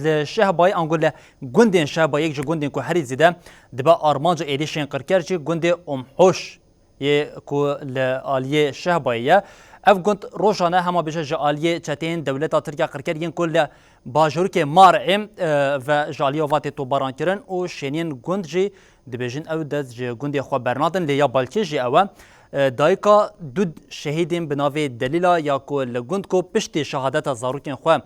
الشهباي انقول جندين شهباي يجي جندين كو حريت زيدا دبا ارمانج ايديشن قركرجي جندي حوش يكو لاليه شهبايه اف جند روشانا هما بجا اليه تشاتين دولتا تركيا قركرين كل باجورك مارعم و جاليو فاتي تو بارانكرن او شينين جندجي دبجن او دز جندي خو برنادن ليا بالكيجي او دايكا دود شهيدين بنافي دليلا ياكو لجندكو بشتي شهادات زاروكين خو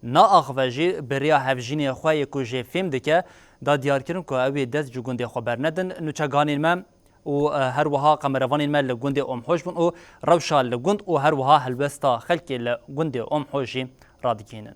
نا اخواجی بریا هفجینی خواه کو جه فیلم دکه دا دیار کردن که اوی دست جو گنده خبر ندن نوچگانین ما و هر وها قمروانین ما لگنده حوش بون و روشا لگند و هر وها هلوستا خلکی لگنده حوشی رادکینن.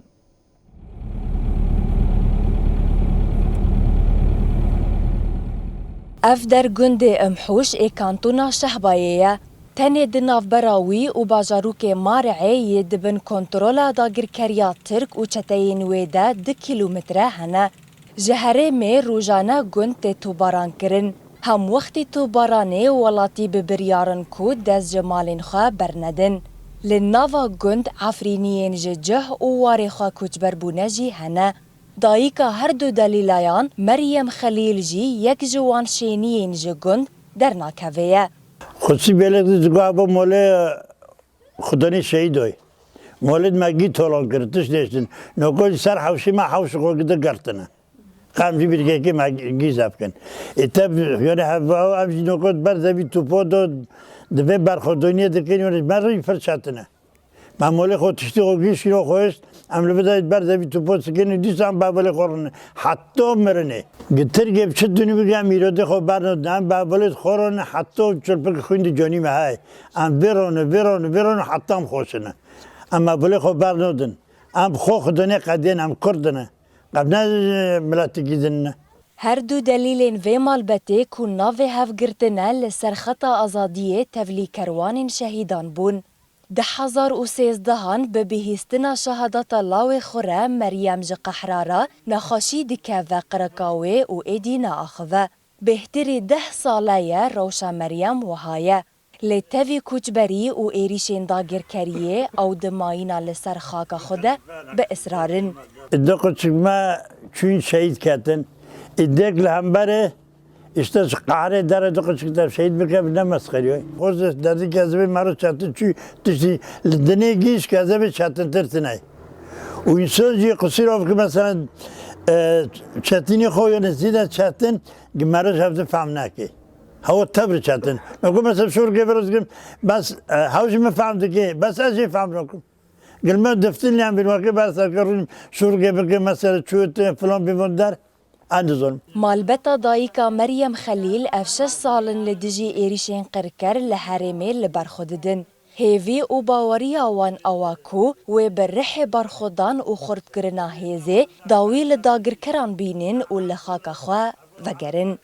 افدر گنده حوش کانتونا شهبایه تنه دناف براوی و باجاروک مارعی یدبن کنترولا داگر کریات ترک و چتاین ویدا 2 کیلومتره هنه جهره می روزانه گند تو باران کرن هم وقتی تو بارانه ولاتی ببریارن کو دز جمالین خواه برندن لناوا گند عفرینیین جه و واری خواه کچبر بونجی هنه دایکا هر دو دلیلایان مریم خلیل جی یک جوان شینیین جه گند در ناکویه خودسی بلکه جواب موله خدانی شهید هایی مولد مگی طولان کردش دیشتن نکول سر حوشی ما حوش خوگده گرتنه قامجی بیرگه که مگی زب کن اتب یعنی هوا امجی نکول برزبی توپا داد دبی برخوردونیه دکنی ونش من روی فرشتنه من موله خود تشتی خوگیش رو خویست عمل بدهید برزبی توپا سکنی دیسان بابل خورنه حتی مرنه گتر گپ چه دنی بگم میراده خو برنادم بابلت خورنه حتی چلپک خوند جانی مهای ام بیرونه حتی هم خوشنه اما بله خو برنادن ام خو خدانه قدین ام کردنه قبل ملتی گیدنه هر دو دلیلین و مالبته کو ناو هفگرتنه لسر خطا ازادیه تولی کروان شهیدان بون 2013 به بهستنا شهادت لاو خوره مریم ج قحرارا نخاشی دکه و قرقاوه و ایدینا آخوه بهتری 10 ساله روشا مریم وهایه لتوی کوچبری و ایریشین داگر کریه او دمایینا لسر خاک خوده به اصرارن ادعا قچما چون شهید کردن ادعا لهمبره İşte kahre dere dokuşukta şehit bir ne meskheriyor. O dedi ki azbe maro çatı çü tişi dene giş ki azbe çatın tertine. O insan diye kusura ki mesela çatını koyuyor zida çatın ki maro şafta famna ki. هو التبر çatın. Bakın mesela şur geberozgum bas havuz mu famdı ki bas azı famlakum. Gelme deftin yani bir vakit bas akarım şur geber mesela çüt falan bir vonder. مالبتا دایکا مریم خلیل افشش سالن لدجی ایریشین قرکر لحرمه لبرخوددن هیوی و باوری آوان آواکو و برح برخودان و خورد کرنا هیزه داوی لداگر کران بینن و لخاک خواه وگرن